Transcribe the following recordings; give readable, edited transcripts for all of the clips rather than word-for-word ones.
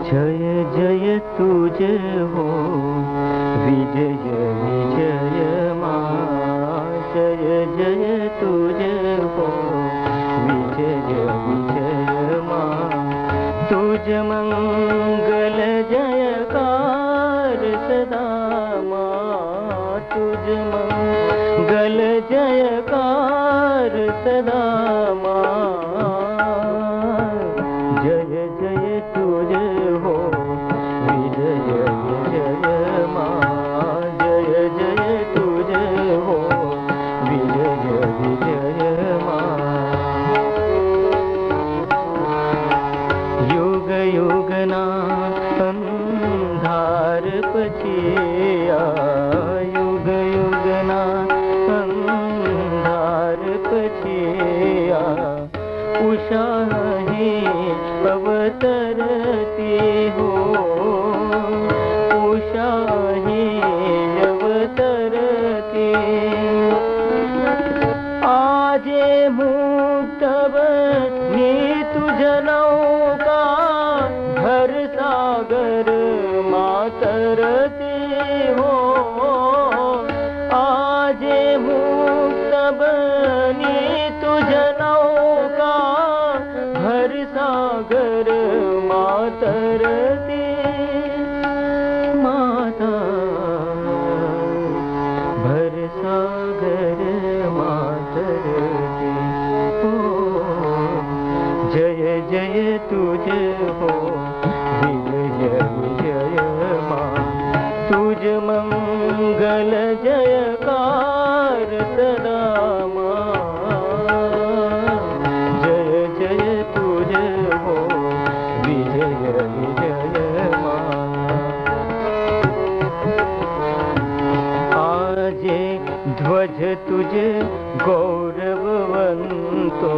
जय जय तुझे हो विजय विजय माँ। जय जय तुझे हो विजय विजय माँ। तुझ मंगल जयकार सदा माँ। तुझ मंगल जयकार सदा माँ। जय जय तुझे हो विजय विजय माँ। जय जय तुझे हो विजय विजय माँ। युग युग ना अंधार पछिया। युग युग ना अंधार पछिया। उषा ही अवतरती हो। उषा ही अवतरती। आजे मुक्त बनी तुझ नौका। हर सागर मातरती हो। आजे मुक्त बनी तुझ नौका। हर सागर मातरती माता। भर सागर मातरती हो। जय जय तुझे हो विजय विजय माँ। तुझ मंगल जयकार सदा माँ। जय जय तुझे हो विजय विजय माँ। आजे ध्वज तुझे गौरववंतो।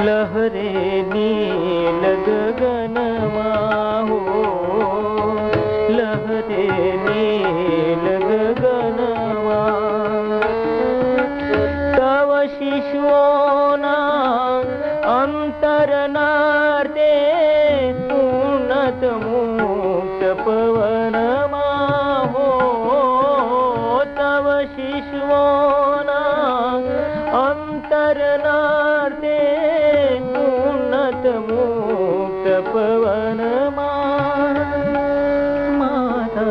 लहरे नील गगन हो। लहरे नील गगन। तव शिशुओना अंतरनार्दे। उन्नत मुक्त पवन हो। तव शिशुओना अंतरनार्दे। उन्नत मुक्त पवन माता।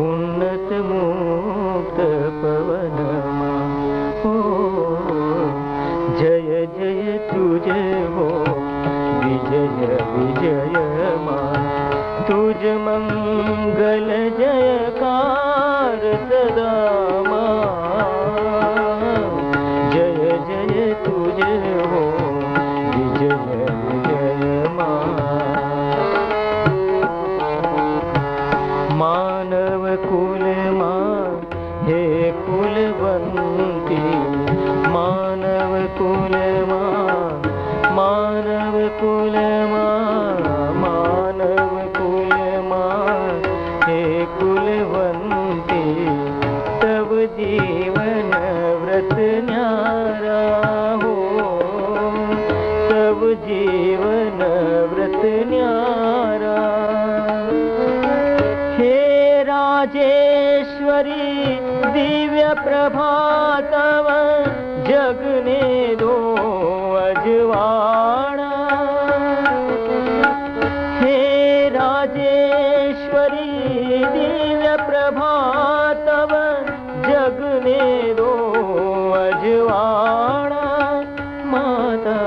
उन्नत मुक्त पवन हो। जय जय तुझे हो विजय विजय माँ। तुझ मंगल जयकार सदा माँ। जय जय तुझे हो विजय विजय माँ। मानव कुल माँ हे कुलवंती। मानव कुल माँ। मानव कुल माँ। मानव कुल माँ हे कुलवंती। तब जीवन व्रत न्यारा हो। तब जीवन व्रत न्यारा। हे राजेश्वरी दिव्य प्रभातव। जगने दो अजवाड़ा। हे राजेश्वरी दिव्य प्रभातव। जगने दो अजवाड़ा माता।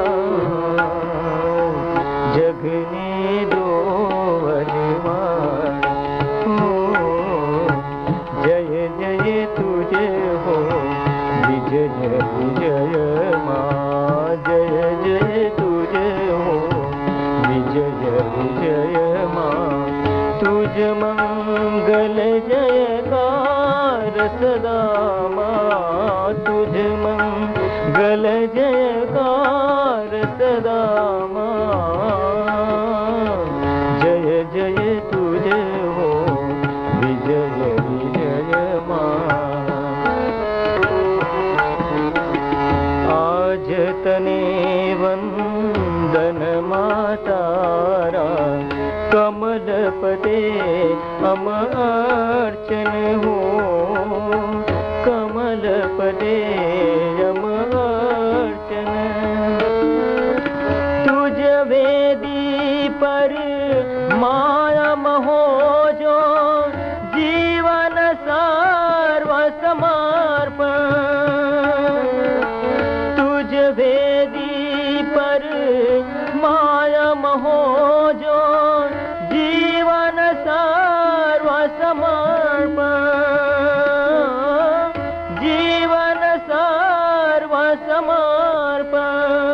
जगने दो अजवाड़ा हो। जय जय तुझे हो विजय विजय माँ। जय जय तुझे हो विजय विजय माँ। तुझ मंगल जयकार सदा माँ। तुझ मंगल जयकार सदा माँ। जय जय तुझे हो विजय विजय माँ। आज तने वंदन माता। पदे अर्चन हो, कमल पदे अर्चन। तुझ वेदी पर माया महो जो, जीवन सर्व समर्पण। तुझ वेदी पर माया महो जो, जीवन सर्व समर्पण। जीवन सर्व समर्पण।